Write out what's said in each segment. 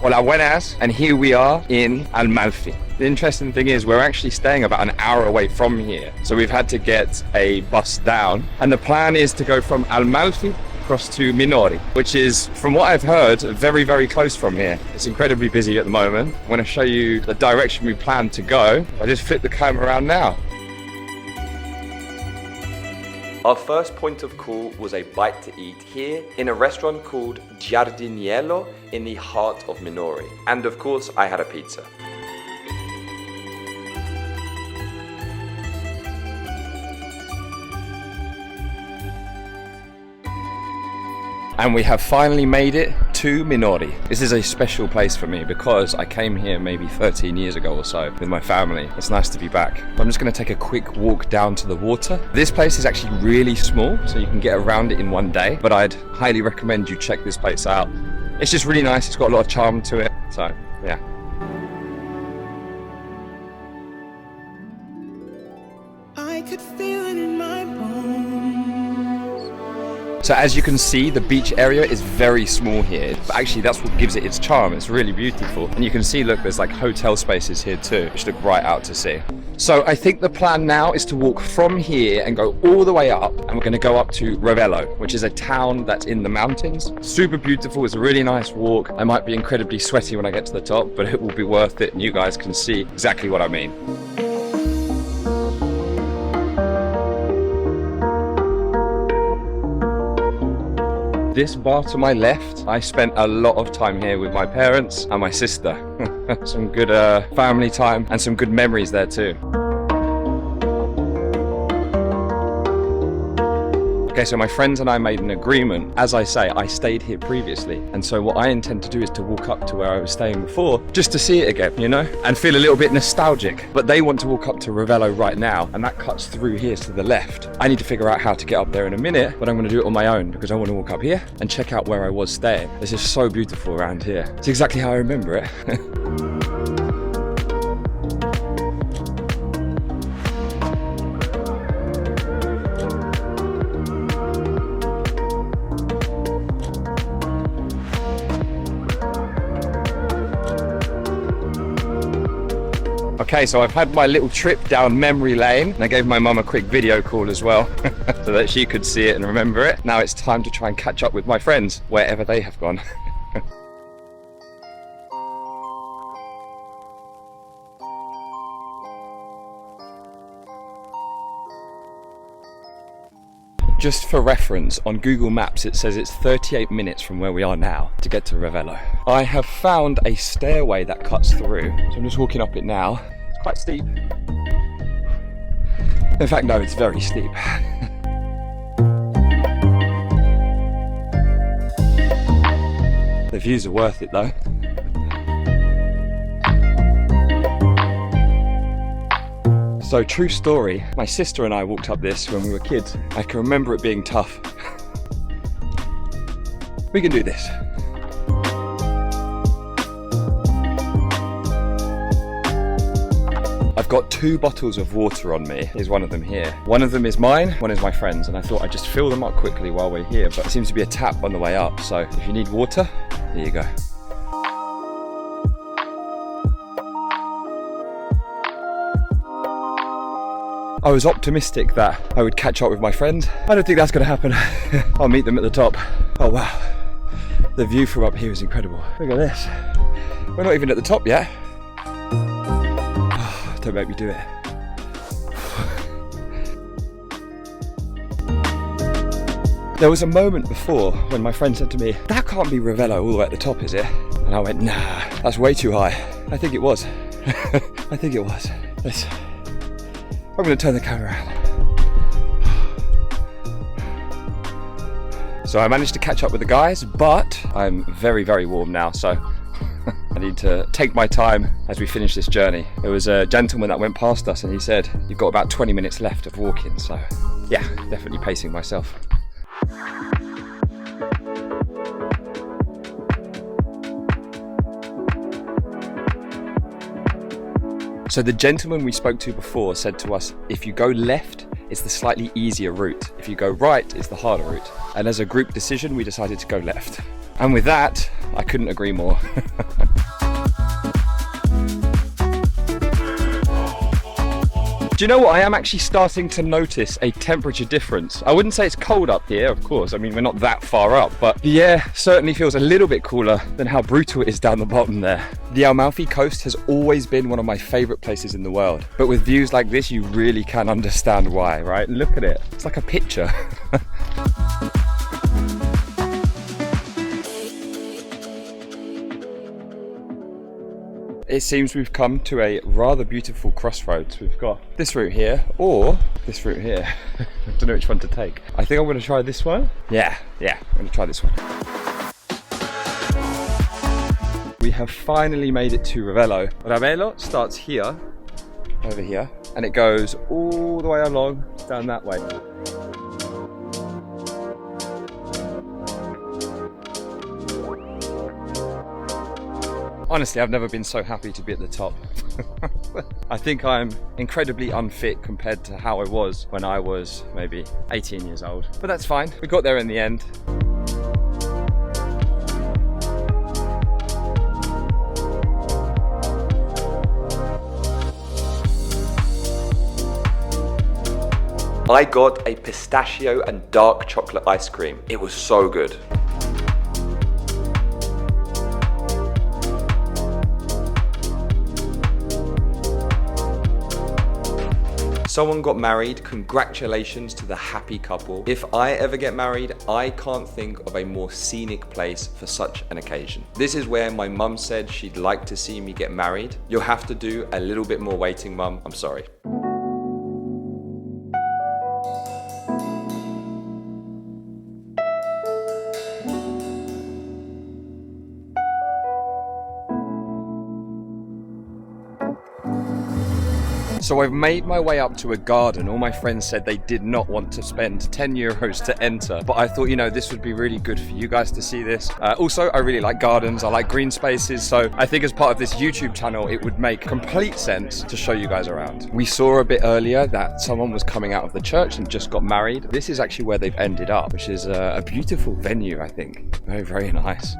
Hola Buenas, and here we are in Amalfi. The interesting thing is we're actually staying about an hour away from here, so we've had to get a bus down, and the plan is to go from Amalfi across to Minori, which is, from what I've heard, very, very close from here. It's incredibly busy at the moment. I want to show you the direction we plan to go. I just flip the camera around now. Our first point of call was a bite to eat here in a restaurant called Giardiniello in the heart of Minori. And of course, I had a pizza. And we have finally made it to Minori. This is a special place for me because I came here maybe 13 years ago or so with my family. It's nice to be back. I'm just gonna take a quick walk down to the water. This place is actually really small, so you can get around it in one day, but I'd highly recommend you check this place out. It's just really nice, it's got a lot of charm to it, so yeah. I could feel it in my bones. So as you can see, the beach area is very small here, but actually that's what gives it its charm. It's really beautiful. And you can see, look, there's like hotel spaces here too, which look right out to sea. So I think the plan now is to walk from here and go all the way up, and we're gonna go up to Ravello, which is a town that's in the mountains. Super beautiful, it's a really nice walk. I might be incredibly sweaty when I get to the top, but it will be worth it, and you guys can see exactly what I mean. This bar to my left, I spent a lot of time here with my parents and my sister. Some good family time and some good memories there too. Okay, so my friends and I made an agreement. As I say, I stayed here previously, and so what I intend to do is to walk up to where I was staying before, just to see it again, you know, and feel a little bit nostalgic. But they want to walk up to Ravello right now, and that cuts through here to the left. I need to figure out how to get up there in a minute, but I'm going to do it on my own because I want to walk up here and check out where I was staying. This is so beautiful around here. It's exactly how I remember it. Okay, so I've had my little trip down memory lane, and I gave my mum a quick video call as well so that she could see it and remember it. Now it's time to try and catch up with my friends wherever they have gone. Just for reference, on Google Maps it says it's 38 minutes from where we are now to get to Ravello. I have found a stairway that cuts through, so I'm just walking up it now. It's quite steep. In fact, no, it's very steep. The views are worth it though. So, true story, my sister and I walked up this when we were kids. I can remember it being tough. We can do this. I've got 2 bottles of water on me. Here's one of them here. One of them is mine, one is my friend's, and I thought I'd just fill them up quickly while we're here, but there seems to be a tap on the way up, so if you need water, here you go. I was optimistic that I would catch up with my friends. I don't think that's going to happen. I'll meet them at the top. Oh wow, the view from up here is incredible. Look at this. We're not even at the top yet. Oh, don't make me do it. There was a moment before when my friend said to me, "That can't be Ravello all the way at the top, is it?" And I went, "Nah, that's way too high." I think it was. I think it was. I'm going to turn the camera around. So I managed to catch up with the guys, but I'm very, very warm now, so I need to take my time as we finish this journey. There was a gentleman that went past us and he said, "You've got about 20 minutes left of walking," so yeah, definitely pacing myself. So the gentleman we spoke to before said to us, if you go left, it's the slightly easier route. If you go right, it's the harder route. And as a group decision, we decided to go left. And with that, I couldn't agree more. Do you know what? I am actually starting to notice a temperature difference. I wouldn't say it's cold up here, of course. I mean, we're not that far up, but the air certainly feels a little bit cooler than how brutal it is down the bottom there. The Amalfi coast has always been one of my favorite places in the world. But with views like this, you really can understand why, right? Look at it. It's like a picture. It seems we've come to a rather beautiful crossroads. We've got this route here or this route here. I don't know which one to take. I think I'm going to try this one. Yeah, I'm going to try this one. We have finally made it to Ravello. Ravello starts here, over here, and it goes all the way along down that way. Honestly, I've never been so happy to be at the top. I think I'm incredibly unfit compared to how I was when I was maybe 18 years old. But that's fine, we got there in the end. I got a pistachio and dark chocolate ice cream. It was so good. Someone got married, congratulations to the happy couple. If I ever get married, I can't think of a more scenic place for such an occasion. This is where my mum said she'd like to see me get married. You'll have to do a little bit more waiting, mum, I'm sorry. So I've made my way up to a garden. All my friends said they did not want to spend 10 euros to enter, but I thought, you know, this would be really good for you guys to see this. Also, I really like gardens, I like green spaces, so I think as part of this YouTube channel, it would make complete sense to show you guys around. We saw a bit earlier that someone was coming out of the church and just got married. This is actually where they've ended up, which is a beautiful venue, I think. Very, very nice.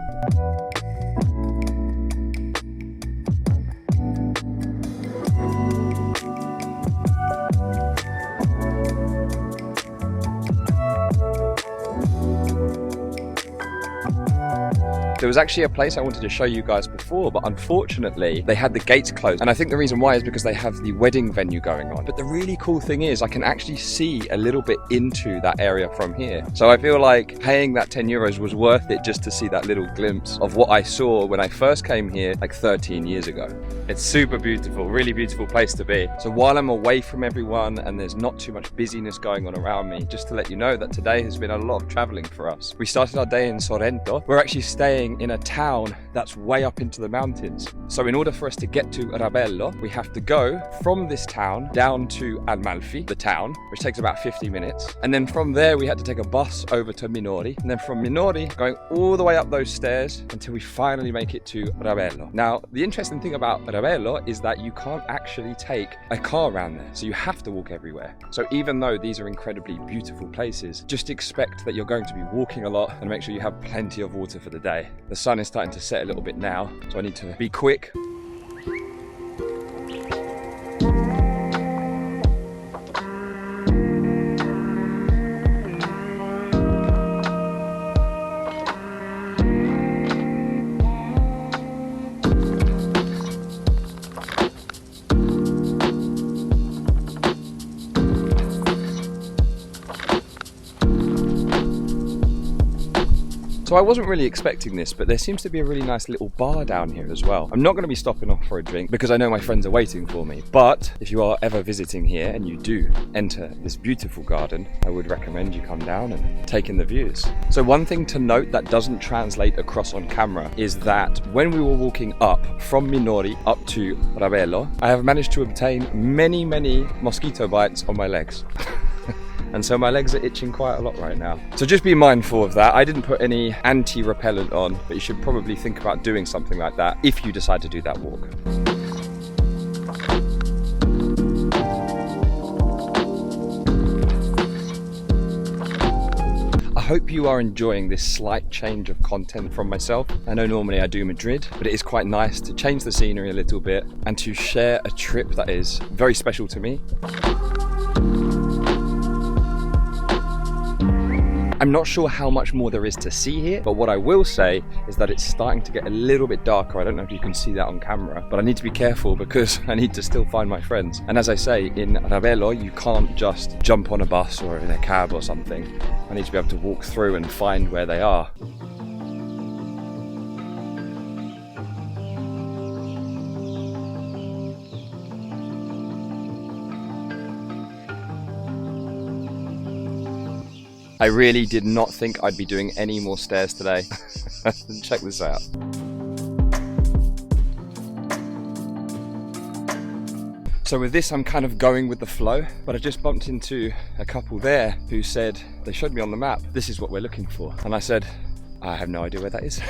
There was actually a place I wanted to show you guys before, but unfortunately they had the gates closed. And I think the reason why is because they have the wedding venue going on. But the really cool thing is I can actually see a little bit into that area from here. So I feel like paying that 10 euros was worth it just to see that little glimpse of what I saw when I first came here like 13 years ago. It's super beautiful, really beautiful place to be. So while I'm away from everyone and there's not too much busyness going on around me, just to let you know that today has been a lot of traveling for us. We started our day in Sorrento. We're actually staying in a town that's way up into the mountains. So in order for us to get to Ravello, we have to go from this town down to Amalfi, the town, which takes about 50 minutes. And then from there, we had to take a bus over to Minori. And then from Minori, going all the way up those stairs until we finally make it to Ravello. Now, the interesting thing about Ravello is that you can't actually take a car around there. So you have to walk everywhere. So even though these are incredibly beautiful places, just expect that you're going to be walking a lot and make sure you have plenty of water for the day. The sun is starting to set a little bit now, so I need to be quick. So I wasn't really expecting this, but there seems to be a really nice little bar down here as well. I'm not going to be stopping off for a drink because I know my friends are waiting for me. But if you are ever visiting here and you do enter this beautiful garden, I would recommend you come down and take in the views. So one thing to note that doesn't translate across on camera is that when we were walking up from Minori up to Ravello, I have managed to obtain many mosquito bites on my legs. And so my legs are itching quite a lot right now. So just be mindful of that. I didn't put any anti-repellent on, but you should probably think about doing something like that if you decide to do that walk. hope you are enjoying this slight change of content from myself. I know normally I do Madrid, but it is quite nice to change the scenery a little bit and to share a trip that is very special to me. I'm not sure how much more there is to see here, but what I will say is that it's starting to get a little bit darker. I don't know if you can see that on camera, but I need to be careful because I need to still find my friends. And as I say, in Ravello, you can't just jump on a bus or in a cab or something. I need to be able to walk through and find where they are. I really did not think I'd be doing any more stairs today. Check this out. So with this, I'm kind of going with the flow, but I just bumped into a couple there who said, they showed me on the map, this is what we're looking for. And I said, I have no idea where that is.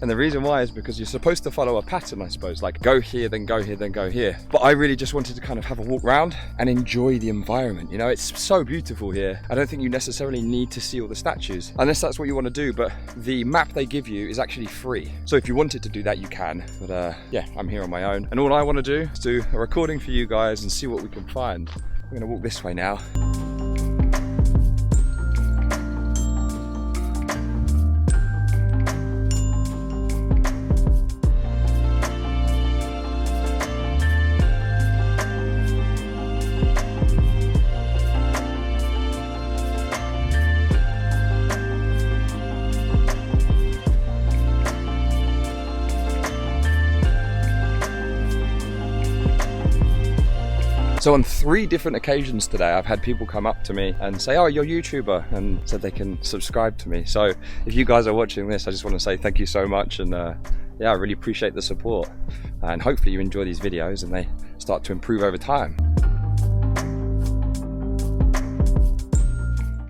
And the reason why is because you're supposed to follow a pattern, I suppose, like go here, then go here, then go here. But I really just wanted to kind of have a walk around and enjoy the environment. You know, it's so beautiful here. I don't think you necessarily need to see all the statues, unless that's what you want to do, but the map they give you is actually free. So if you wanted to do that, you can. But yeah, I'm here on my own. And all I want to do is do a recording for you guys and see what we can find. We're going to walk this way now. So on 3 different occasions today, I've had people come up to me and say, oh, you're a YouTuber, and said they can subscribe to me. So if you guys are watching this, I just want to say thank you so much. And yeah, I really appreciate the support. And hopefully you enjoy these videos and they start to improve over time.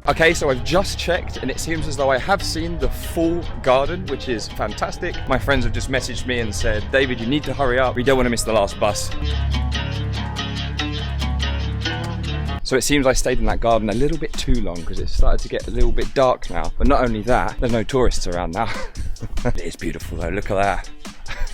Okay, so I've just checked and it seems as though I have seen the full garden, which is fantastic. My friends have just messaged me and said, David, you need to hurry up. We don't want to miss the last bus. So it seems I stayed in that garden a little bit too long because it started to get a little bit dark now. But not only that, there's no tourists around now. It is beautiful though, look at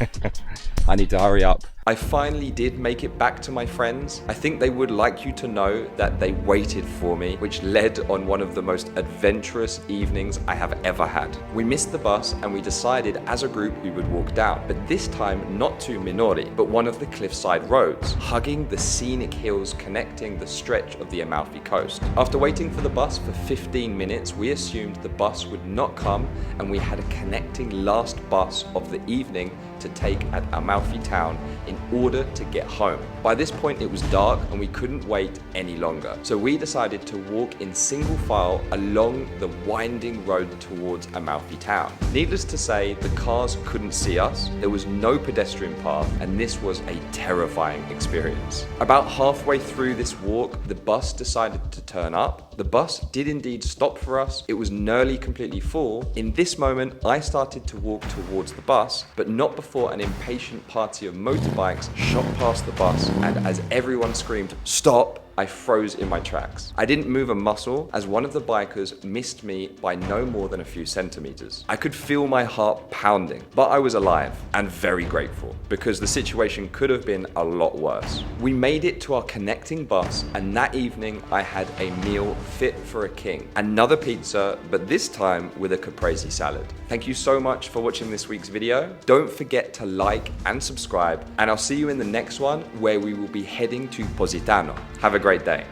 that. I need to hurry up. I finally did make it back to my friends. I think they would like you to know that they waited for me, which led on one of the most adventurous evenings I have ever had. We missed the bus and we decided as a group we would walk down, but this time not to Minori, but one of the cliffside roads, hugging the scenic hills connecting the stretch of the Amalfi coast. After waiting for the bus for 15 minutes, we assumed the bus would not come and we had a connecting last bus of the evening to take at Amalfi town in order to get home. By this point it was dark and we couldn't wait any longer. So we decided to walk in single file along the winding road towards Amalfi town. Needless to say, the cars couldn't see us, there was no pedestrian path, and this was a terrifying experience. About halfway through this walk, the bus decided to turn up. The bus did indeed stop for us. It was nearly completely full. In this moment, I started to walk towards the bus, but not before an impatient party of motorbikes shot past the bus, and as everyone screamed, "Stop!" I froze in my tracks. I didn't move a muscle as one of the bikers missed me by no more than a few centimeters. I could feel my heart pounding, but I was alive and very grateful because the situation could have been a lot worse. We made it to our connecting bus, and that evening I had a meal fit for a king. Another pizza, but this time with a caprese salad. Thank you so much for watching this week's video. Don't forget to like and subscribe, and I'll see you in the next one where we will be heading to Positano. Have a great day.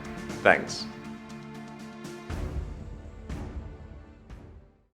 Thanks.